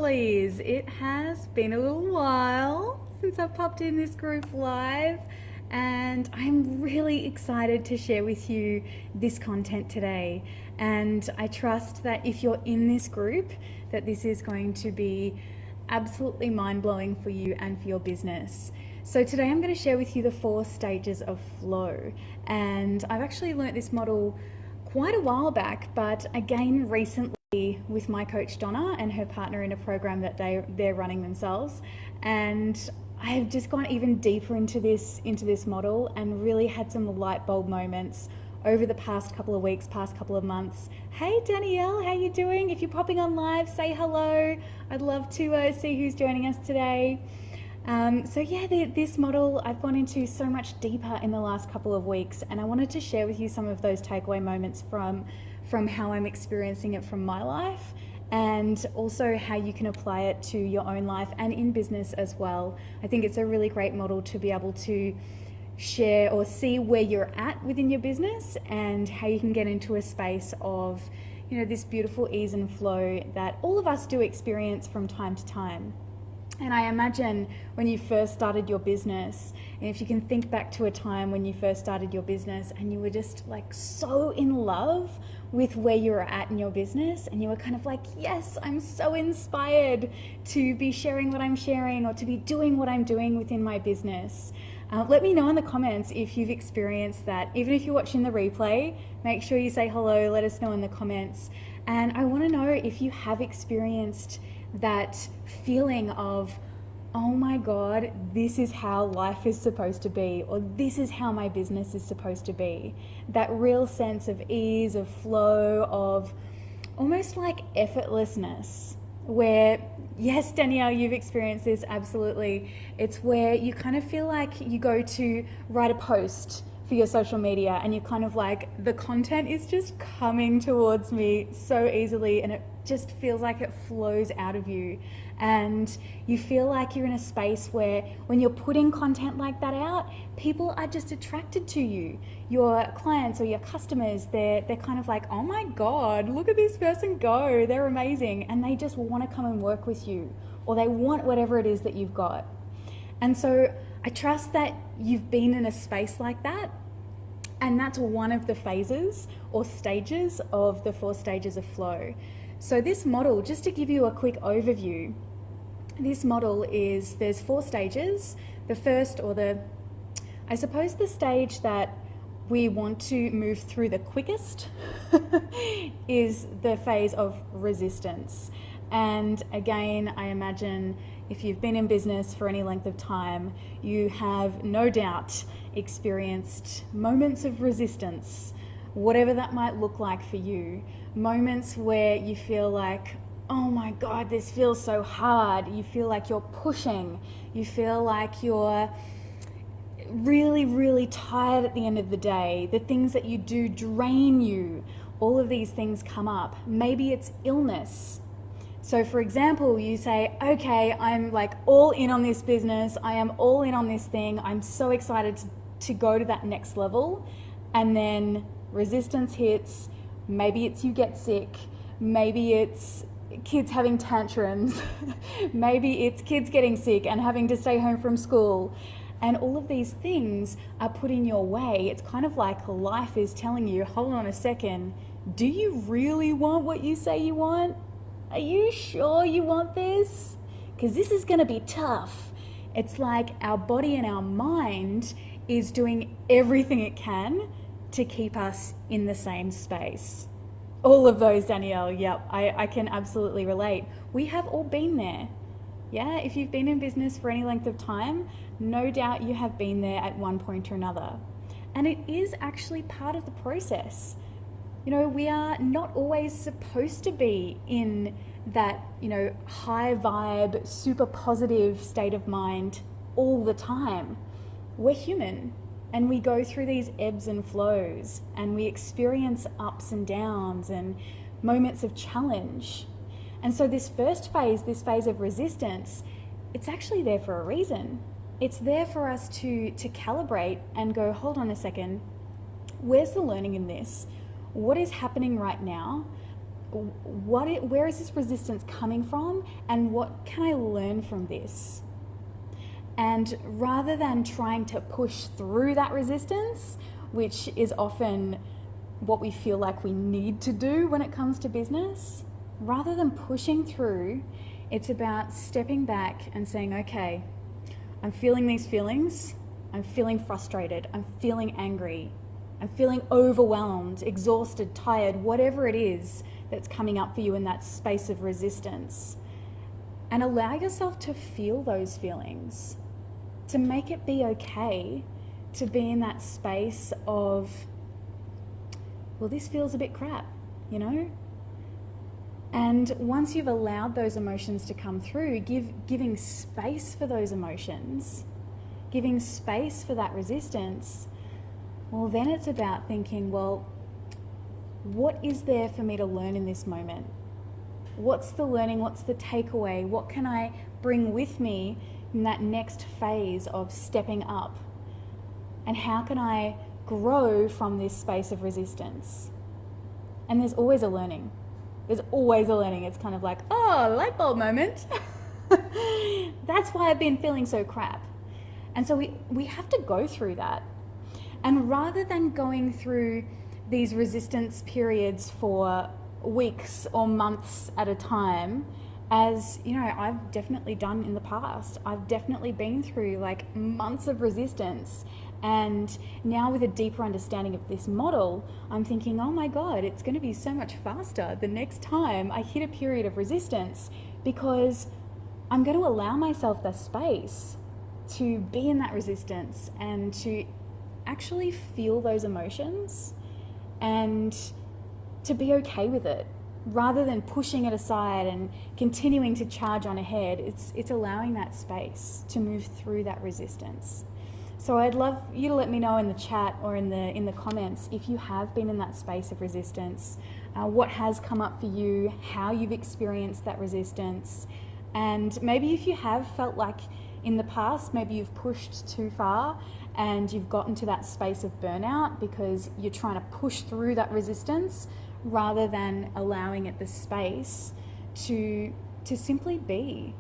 lovelies. It has been a little while since I've popped in this group live, and I'm really excited to share with you this content today. And I trust that if you're in this group, that this is going to be absolutely mind-blowing for you and for your business. So today I'm going to share with you the 4 stages of flow. And I've actually learnt this model quite a while back, but again recently with my coach Donna and her partner in a program that they're running themselves. And I've just gone even deeper into this model and really had some light bulb moments over the past couple of weeks, past couple of months. Hey Danielle, how you doing? If you're popping on live, say hello. I'd love to see who's joining us today. This model I've gone into so much deeper in the last couple of weeks, and I wanted to share with you some of those takeaway moments from how I'm experiencing it from my life, and also how you can apply it to your own life and in business as well. I think it's a really great model to be able to share or see where you're at within your business and how you can get into a space of, this beautiful ease and flow that all of us do experience from time to time. And I imagine when you first started your business, and if you can think back to a time when you first started your business and you were just like so in love with where you were at in your business, and you were kind of like, yes, I'm so inspired to be sharing what I'm sharing or to be doing what I'm doing within my business. Let me know in the comments if you've experienced that. Even if you're watching the replay, make sure you say hello, let us know in the comments. And I want to know if you have experienced that feeling of, oh my God, this is how life is supposed to be, or this is how my business is supposed to be. That real sense of ease, of flow, of almost like effortlessness, where, yes, Danielle, you've experienced this, absolutely. It's where you kind of feel like you go to write a post for your social media and you're kind of like, the content is just coming towards me so easily, and it just feels like it flows out of you. And you feel like you're in a space where when you're putting content like that out, people are just attracted to you. Your clients or your customers, they're kind of like, oh my God, look at this person go, they're amazing. And they just want to come and work with you, or they want whatever it is that you've got. And so I trust that you've been in a space like that. And that's one of the phases or stages of the 4 stages of flow. So this model, just to give you a quick overview, this model is, there's 4 stages. The first, or the stage that we want to move through the quickest is the phase of resistance. And again, I imagine if you've been in business for any length of time, you have no doubt experienced moments of resistance, whatever that might look like for you. Moments where you feel like, oh my God, this feels so hard. You feel like you're pushing. You feel like you're really, really tired at the end of the day. The things that you do drain you. All of these things come up. Maybe it's illness. So for example, you say, okay, I'm like all in on this business. I am all in on this thing. I'm so excited to go to that next level. And then resistance hits. Maybe it's you get sick. Maybe it's kids having tantrums. Maybe it's kids getting sick and having to stay home from school. And all of these things are put in your way. It's kind of like life is telling you, hold on a second, do you really want what you say you want? Are you sure you want this? Because this is going to be tough. It's like our body and our mind is doing everything it can to keep us in the same space. All of those, Danielle, yep, I can absolutely relate. We have all been there. Yeah, if you've been in business for any length of time, no doubt you have been there at one point or another. And it is actually part of the process. We are not always supposed to be in that, high vibe, super positive state of mind all the time. We're human, and we go through these ebbs and flows, and we experience ups and downs and moments of challenge. And so this first phase, this phase of resistance, it's actually there for a reason. It's there for us to calibrate and go, hold on a second, where's the learning in this? What is happening right now? where is this resistance coming from, and what can I learn from this? And rather than trying to push through that resistance, which is often what we feel like we need to do when it comes to business, rather than pushing through, it's about stepping back and saying, okay, I'm feeling these feelings. I'm feeling frustrated. I'm feeling angry. I'm feeling overwhelmed, exhausted, tired, whatever it is that's coming up for you in that space of resistance. And allow yourself to feel those feelings, to make it be okay to be in that space of, well, this feels a bit crap, you know? And once you've allowed those emotions to come through, giving space for those emotions, giving space for that resistance, well, then it's about thinking, well, what is there for me to learn in this moment? What's the learning? What's the takeaway? What can I bring with me in that next phase of stepping up? And how can I grow from this space of resistance? And there's always a learning. There's always a learning. It's kind of like, oh, light bulb moment. That's why I've been feeling so crap. And so we have to go through that. And rather than going through these resistance periods for weeks or months at a time, as you know, I've definitely done in the past. I've definitely been through like months of resistance. And now with a deeper understanding of this model, I'm thinking, oh my God, it's going to be so much faster the next time I hit a period of resistance, because I'm going to allow myself the space to be in that resistance and to actually feel those emotions and to be okay with it, rather than pushing it aside and continuing to charge on ahead. It's allowing that space to move through that resistance. So I'd love you to let me know in the chat or in the comments if you have been in that space of resistance, what has come up for you, how you've experienced that resistance, and maybe if you have felt like in the past, maybe you've pushed too far and you've gotten to that space of burnout because you're trying to push through that resistance rather than allowing it the space to simply be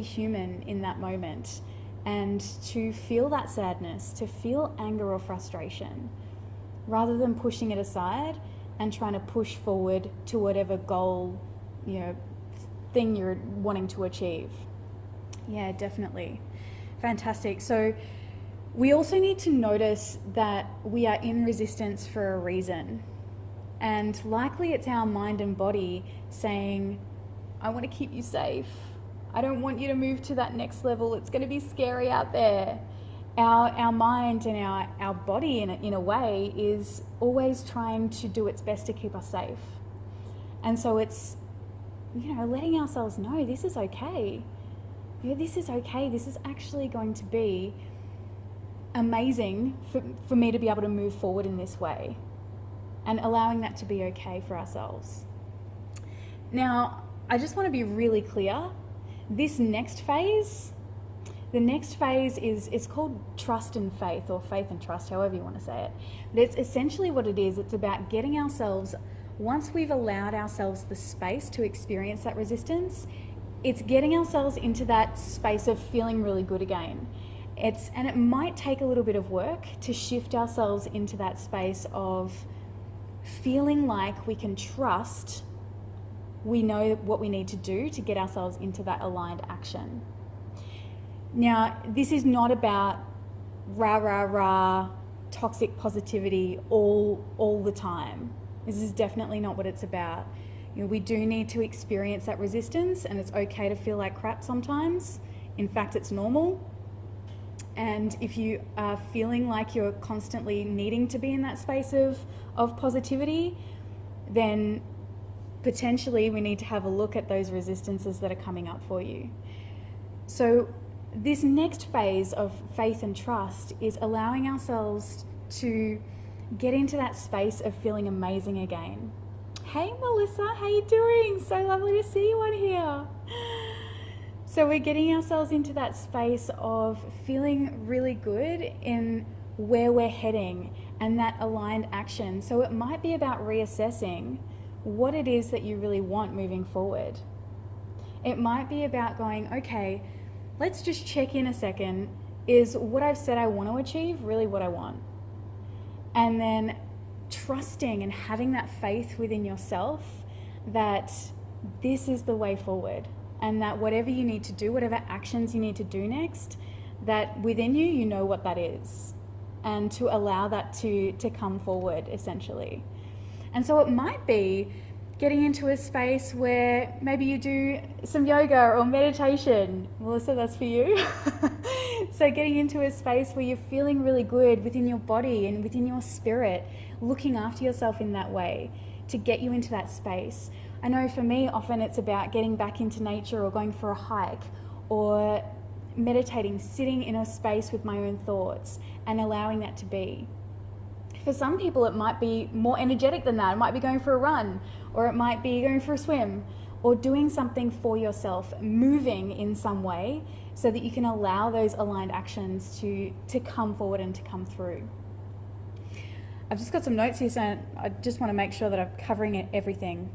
human in that moment, and to feel that sadness, to feel anger or frustration, rather than pushing it aside and trying to push forward to whatever goal, thing you're wanting to achieve. Yeah, definitely. Fantastic. So we also need to notice that we are in resistance for a reason. And likely it's our mind and body saying, I want to keep you safe. I don't want you to move to that next level. It's going to be scary out there. Our mind and our body in a way is always trying to do its best to keep us safe. And so it's, letting ourselves know this is okay. This is okay. This is actually going to be amazing for me to be able to move forward in this way, and allowing that to be okay for ourselves. Now, I just want to be really clear. This next phase, the next phase it's called trust and faith, or faith and trust, however you want to say it. But it's essentially what it is. It's about getting ourselves, once we've allowed ourselves the space to experience that resistance, it's getting ourselves into that space of feeling really good again. And it might take a little bit of work to shift ourselves into that space of feeling like we can trust, we know what we need to do to get ourselves into that aligned action. Now, this is not about rah, toxic positivity all the time. This is definitely not what it's about. We do need to experience that resistance, and it's okay to feel like crap sometimes. In fact, it's normal. And if you are feeling like you're constantly needing to be in that space of positivity, then potentially we need to have a look at those resistances that are coming up for you. So this next phase of faith and trust is allowing ourselves to get into that space of feeling amazing again. Hey Melissa, how you doing? So lovely to see you on here. So we're getting ourselves into that space of feeling really good in where we're heading and that aligned action. So it might be about reassessing what it is that you really want moving forward. It might be about going, okay, let's just check in a second. Is what I've said I want to achieve really what I want? And then trusting and having that faith within yourself that this is the way forward, and that whatever you need to do, whatever actions you need to do next, that within you, you know what that is, and to allow that to come forward essentially. And so it might be getting into a space where maybe you do some yoga or meditation. Melissa, that's for you. So getting into a space where you're feeling really good within your body and within your spirit, looking after yourself in that way to get you into that space. I know for me, often it's about getting back into nature or going for a hike or meditating, sitting in a space with my own thoughts and allowing that to be. For some people, it might be more energetic than that. It might be going for a run, or it might be going for a swim, or doing something for yourself, moving in some way so that you can allow those aligned actions to come forward and to come through. I've just got some notes here, so I just want to make sure that I'm covering everything.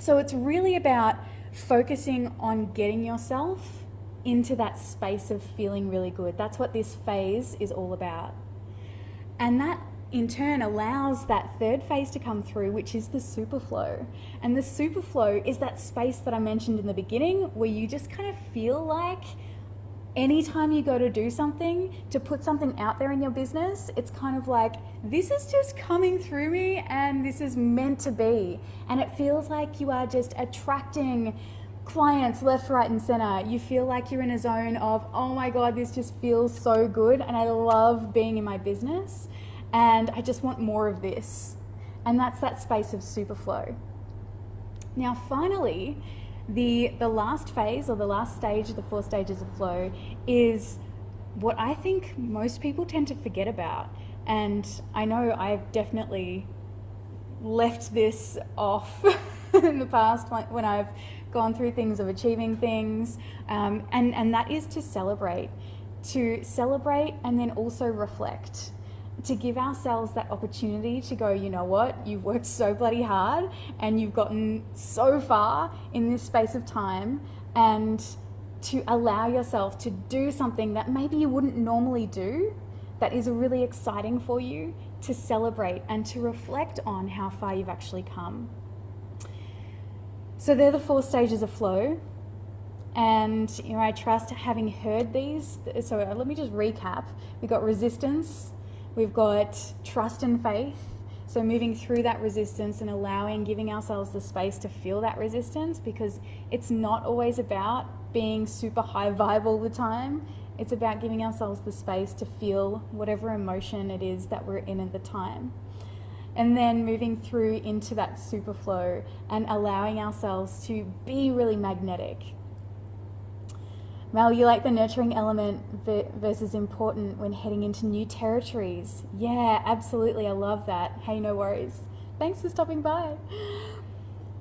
So it's really about focusing on getting yourself into that space of feeling really good. That's what this phase is all about. And that in turn allows that third phase to come through, which is the superflow. And the superflow is that space that I mentioned in the beginning, where you just kind of feel like anytime you go to do something, to put something out there in your business, it's kind of like, this is just coming through me and this is meant to be. And it feels like you are just attracting clients left, right, and center. You feel like you're in a zone of, oh my God, this just feels so good. And I love being in my business. And I just want more of this. And that's that space of superflow. Now, finally, the last phase, or the last stage of the 4 stages of flow, is what I think most people tend to forget about. And I know I've definitely left this off in the past when I've gone through things of achieving things. And that is to celebrate and then also reflect. To give ourselves that opportunity to go, you know what, you've worked so bloody hard and you've gotten so far in this space of time, and to allow yourself to do something that maybe you wouldn't normally do, that is really exciting for you, to celebrate and to reflect on how far you've actually come. So they're the 4 stages of flow. And I trust, having heard these, so let me just recap. We've got resistance, we've got trust and faith. So moving through that resistance and giving ourselves the space to feel that resistance, because it's not always about being super high vibe all the time. It's about giving ourselves the space to feel whatever emotion it is that we're in at the time. And then moving through into that super flow and allowing ourselves to be really magnetic. Mel, you like the nurturing element versus important when heading into new territories. Yeah, absolutely. I love that. Hey, no worries. Thanks for stopping by.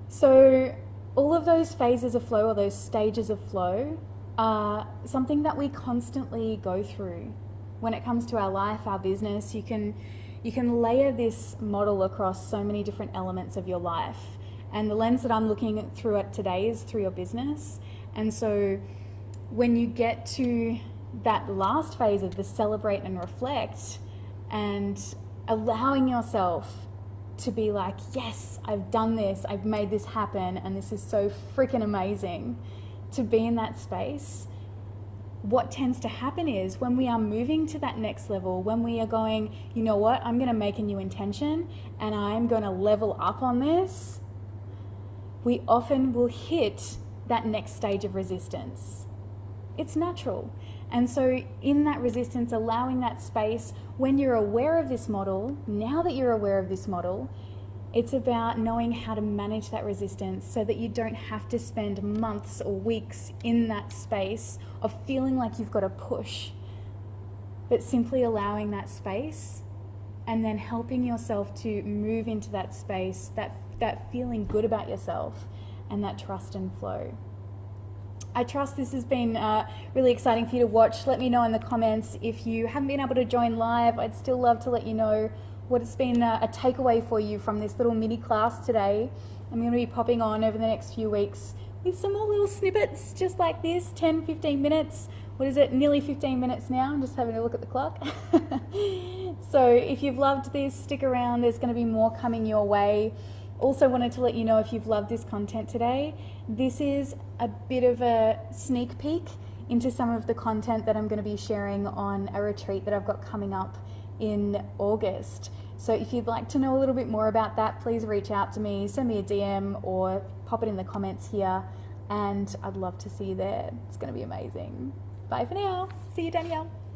So all of those phases of flow, or those stages of flow, are something that we constantly go through. When it comes to our life, our business, you can layer this model across so many different elements of your life. And the lens that I'm looking through it today is through your business. And so when you get to that last phase of the celebrate and reflect, and allowing yourself to be like, yes, I've done this, I've made this happen, and this is so freaking amazing, to be in that space, what tends to happen is when we are moving to that next level, when we are going, you know what, I'm going to make a new intention and I'm going to level up on this, we often will hit that next stage of resistance. It's natural. And so in that resistance, allowing that space, when you're aware of this model, now that you're aware of this model, it's about knowing how to manage that resistance so that you don't have to spend months or weeks in that space of feeling like you've got to push, but simply allowing that space and then helping yourself to move into that space, that feeling good about yourself and that trust and flow. I trust this has been really exciting for you to watch. Let me know in the comments if you haven't been able to join live. I'd still love to let you know what's been a takeaway for you from this little mini class today. I'm going to be popping on over the next few weeks with some more little snippets just like this, 10-15 minutes. What is it, nearly 15 minutes now? I'm just having a look at the clock. So if you've loved this, stick around, there's going to be more coming your way. Also wanted to let you know, if you've loved this content today, this is a bit of a sneak peek into some of the content that I'm going to be sharing on a retreat that I've got coming up in August. So if you'd like to know a little bit more about that, please reach out to me, send me a DM or pop it in the comments here, and I'd love to see you there. It's going to be amazing. Bye for now. See you, Danielle.